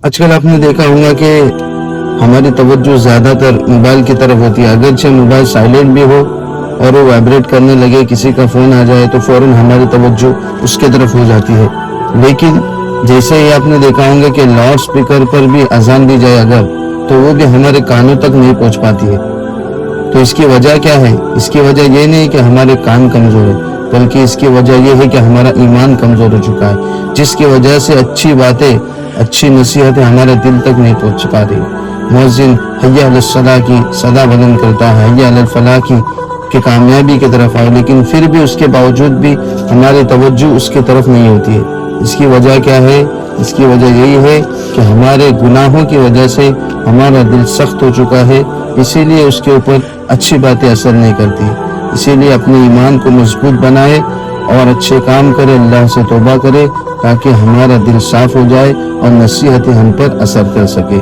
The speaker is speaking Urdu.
آج کل آپ نے دیکھا ہوگا کہ ہماری توجہ زیادہ تر موبائل کی طرف ہوتی ہے. اگرچہ موبائل سائلنٹ بھی ہو اور وہ وائبریٹ کرنے لگے, کسی کا فون آ جائے تو فوراً ہماری توجہ اس کے طرف ہو جاتی ہے. لیکن جیسے ہی آپ نے دیکھا ہوگا کہ لاؤڈ سپیکر پر بھی اذان دی جائے اگر, تو وہ بھی ہمارے کانوں تک نہیں پہنچ پاتی ہے. تو اس کی وجہ کیا ہے؟ اس کی وجہ یہ نہیں کہ ہمارے کان کمزور ہے, بلکہ اس کی وجہ یہ ہے کہ ہمارا ایمان کمزور ہو چکا ہے, جس کی وجہ سے اچھی باتیں, اچھی نصیحتیں ہمارے دل تک نہیں پہنچ پا رہی. مؤذن حی علی الصلاح کی صدا بلند کرتا ہے, حی علی الفلاح کی کامیابی کی طرف آؤ, لیکن پھر بھی اس کے باوجود بھی ہماری توجہ اس کی طرف نہیں ہوتی ہے. اس کی وجہ کیا ہے؟ اس کی وجہ یہی ہے کہ ہمارے گناہوں کی وجہ سے ہمارا دل سخت ہو چکا ہے, اسی لیے اس کے اوپر اچھی باتیں اثر نہیں کرتی. اسی لیے اپنے ایمان کو مضبوط بنائے اور اچھے کام کرے, اللہ سے توبہ کرے, تاکہ ہمارا دل صاف ہو جائے اور نصیحتیں ہم پر اثر کر سکے.